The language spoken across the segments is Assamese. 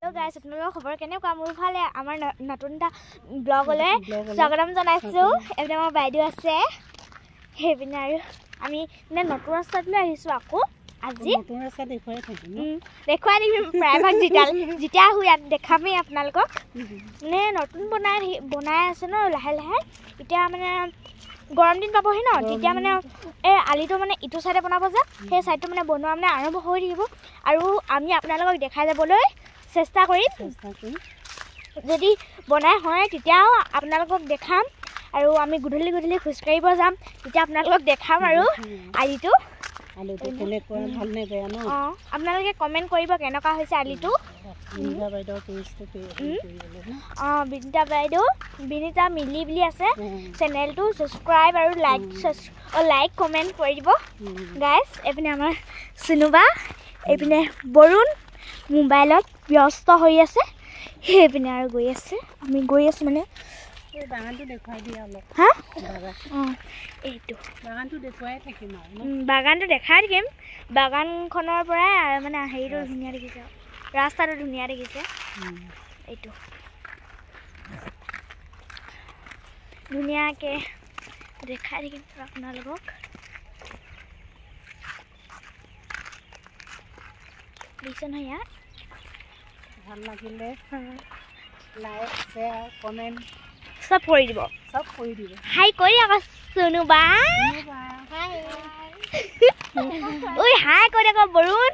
তো গাইছ আপোনালোকৰ খবৰ কেনেকুৱা মোৰ ভালে আমাৰ নতুন এটা ব্লগলৈ স্বাগতম জনাইছো এনে আমাৰ বাইদেউ আছে হেবিনা আৰু আমি মানে নতুন ৰাস্তালৈ আহিছো আকৌ আজি নতুন ৰাস্তা দেখুৱাই থাকিম দেখুৱাই দিম প্ৰায়ভাগ যেতিয়া আহো ইয়াত দেখামেই আপোনালোকক মানে নতুন বনাই আছে ন লাহে লাহে এতিয়া মানে গৰম দিন পাবহি ন তেতিয়া মানে এই আলিটো মানে ইটো চাইডে বনাব যে সেই চাইডটো মানে বনোৱা মানে আৰম্ভ হৈ থাকিব আৰু আমি আপোনালোকক দেখাই যাবলৈ চেষ্টা কৰিম যদি বনাই হয় তেতিয়াও আপোনালোকক দেখাম আৰু আমি গধূলি গধূলি খোজকাঢ়িব যাম তেতিয়া আপোনালোকক দেখাম আৰু আলিটো কেনেকুৱা ভাল নে বেয়া ন আপোনালোকে কমেণ্ট কৰিব কেনেকুৱা হৈছে আলিটো বিনিতা মিলি বুলি আছে চেনেলটো ছাবস্ক্ৰাইব আৰু লাইক কমেণ্ট কৰি দিব গাইজ এইপিনে আমাৰ চিনুবা এইপিনে বৰুণ মোবাইলত ব্যস্ত হৈ আছে সেইপিনে আৰু গৈ আছে আমি গৈ আছোঁ মানে বাগানটো দেখুৱাই দিয়া অলপ হা এইটো বাগানটো দেখুৱাই থাকিম বাগানটো দেখাই দিম বাগানখনৰ পৰাই মানে হেৰিটো ধুনীয়া দেখিছে ৰাস্তাটো ধুনীয়া দেখিছে এইটো ধুনীয়াকৈ দেখাই থাকিম আপোনালোকক দেখিছে নহয় ইয়াত ভাল লাগিলে লাইক শ্বেয়াৰ কমেণ্ট চব কৰি দিব হাই কৰি আকৌ চুনুবা ঐ হাই কৰি আকৌ বৰুণ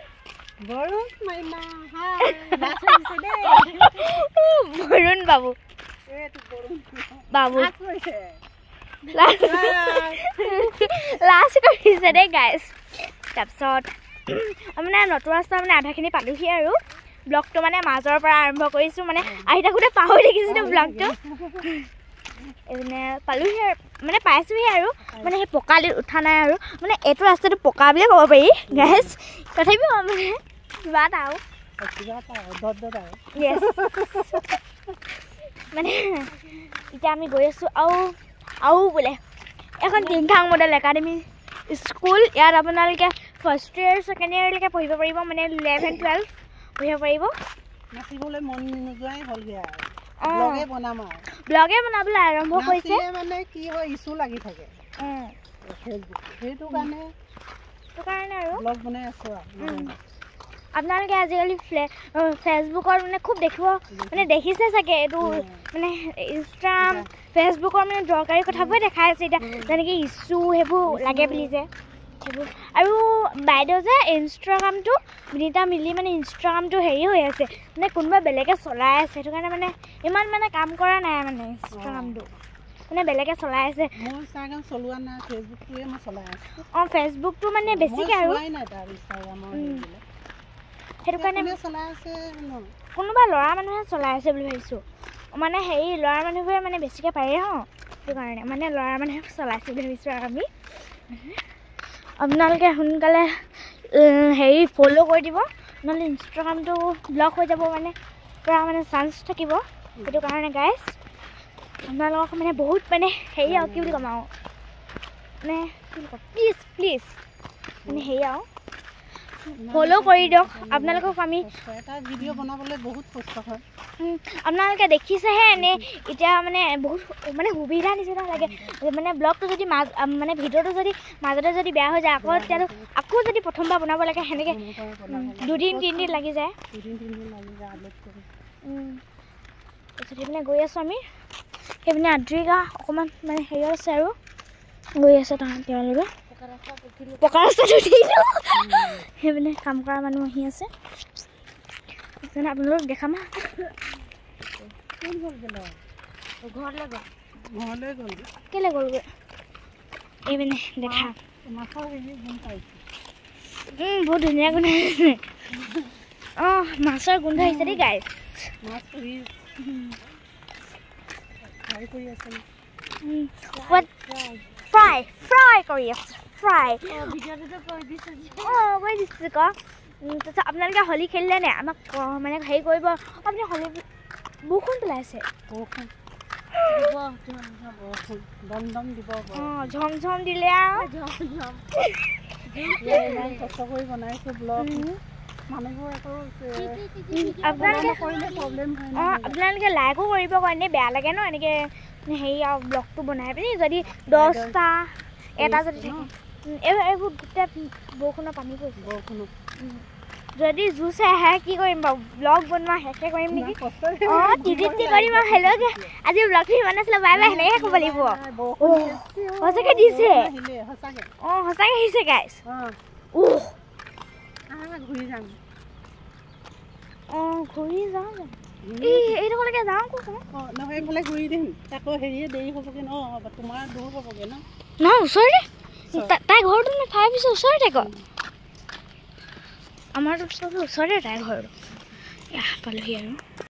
বৰুণ বাবু লাষ্ট কৰিছে দেই গাইজ তাৰপিছত মানে নতুন ৰাস্তা মানে আধাখিনি পালোহি আৰু ব্লগটো মানে মাজৰ পৰা আৰম্ভ কৰিছোঁ মানে আহি থাকোঁতে পাহৰি থাকিছিলোঁ ব্লগটো এইপিনে পালোহি আৰু মানে পাইছোঁহি আৰু মানে সেই পকা উঠা নাই আৰু মানে এইটো ৰাস্তাটো পকা বুলিয়ে ক'ব পাৰি গাইজ তথাপিও মানে কিবা এটা আৰু মানে এতিয়া আমি গৈ আছোঁ আৰু বোলে এখন টিংখাং মডেল একাডেমি স্কুল ইয়াত আপোনালোকে ফাৰ্ষ্ট ইয়েৰ ছেকেণ্ড ইয়েৰলৈকে পঢ়িব পাৰিব মানে 11-12 পঢ়িব পাৰিব নাচিবলৈ মন নোযোৱাই হ'লগৈ আৰু ব্লগে বনাবলৈ আৰম্ভ কৰিছে মানে কি হয় ইছ্যু লাগি থাকে ফেচবুক সেইটো কাৰণে আৰু ব্লগ বনাই আছোঁ আৰু আপোনালোকে আজিকালি ফেচবুকৰ মানে খুব দেখিব মানে দেখিছে চাগে এইটো মানে ইনষ্টাগ্ৰাম ফেচবুকৰ মানে দৰকাৰী কথাবোৰে দেখাই আছে এতিয়া যেনেকৈ ইছ্যু সেইবোৰ লাগে বুলি যে সেইবোৰ আৰু বাইদেউ যে ইনষ্টাগ্ৰামটো বিনিতা মিলি মানে ইনষ্টাগ্ৰামটো হেৰি হৈ আছে মানে কোনোবা বেলেগে চলাই আছে সেইটো কাৰণে মানে ইমান মানে কাম কৰা নাই মানে ইনষ্টাগ্ৰামটো মানে বেলেগে চলাই আছে ফেচবুকটো মানে বেছিকৈ আৰু সেইটো কাৰণে কোনোবা ল'ৰা মানুহে চলাই আছে বুলি ভাবিছোঁ মানে হেৰি ল'ৰা মানুহবোৰে মানে বেছিকৈ পাৰে সেইটো কাৰণে মানে ল'ৰা মানুহে চলাইছে বুলি ভাবিছোঁ আৰু আমি আপোনালোকে সোনকালে হেৰি ফ'ল' কৰি দিব নহ'লে ইনষ্টাগ্ৰামটো ব্লক হৈ যাব মানে পূৰা মানে চান্স থাকিব সেইটো কাৰণে গাইজ আপোনালোকক মানে বহুত মানে হেৰি আৰু কি বুলি ক'ম আৰু মানে কি বুলি ক'ম প্লিজ মানে হেৰি আৰু ফ'ল' কৰি দিয়ক আপোনালোকক আমি এটা ভিডিঅ' বনাবলৈ বহুত কষ্ট হয় আপোনালোকে দেখিছেহে এনেই এতিয়া মানে বহুত মানে সুবিধা নিচিনা লাগে মানে ব্লগটো যদি মানে ভিডিঅ'টো যদি মাজতে যদি বেয়া হৈ যায় তেতিয়াতো আকৌ যদি প্ৰথমবাৰ বনাব লাগে সেনেকৈ 2-3 দিন লাগি যায় তাৰপিছত সেইপিনে গৈ আছোঁ আমি সেইপিনে আদ্ৰিকা অকণমান মানে হেৰি আছে আৰু গৈ আছে তেওঁলোকে পকা ৰাস্তাত উঠিলোঁ সেইপিনে কাম কৰা মানুহ আহি আছে সেইকাৰণে আপোনালোকক দেখাম কেলৈ গ'লগৈ এইপিনে দেখা বহুত ধুনীয়া গোন্ধ আহিছে মাছৰ গোন্ধ আহিছে দেই গাইজ ফ্ৰাই কৰি আছে কৈ দিছোঁ আকৌ তাৰপিছত আপোনালোকে হোলী খেলিলে নে আমাক মানে হেৰি কৰিব আপুনি হোলী বৰষুণ পেলাইছে ঝমঝম দিলে আৰু কষ্ট কৰি বনাইছোঁ ব্লগ মানুহবোৰ আকৌ আপোনালোকে লাইকো কৰিব কাৰণে বেয়া লাগে ন এনেকৈ হেৰি আৰু ব্লগটো বনাই পিনি যদি 10টা এটা যদি থাকে এইবোৰ গোটেই বৰষুণৰ পানী পৰিছে যদি জুচে আহে কি কৰিম বাৰু ব্লগ বনোৱা শেষে কৰিম নেকি টিটি কৰিম আৰু হেল্ল' আজি ব্লগটো ইমান আছিলে বাই বাই সেনেকৈ ক'ব লাগিব সঁচাকৈ দিছে সঁচাকৈ আহিছে গাইছ ঘূৰি যাওঁ এইডোখৰলৈকে যাওঁ নহয় এইফালে ঘূৰি দিম আকৌ হেৰিয়ে দেৰি হ'বগৈ ন তোমাৰ দূৰ হ'বগৈ ন নহয় ওচৰতে তাই ঘৰটো নে ঠাই পিছে ওচৰতে ক আমাৰতো চব ওচৰতে তাই ঘৰটো পালোহি আৰু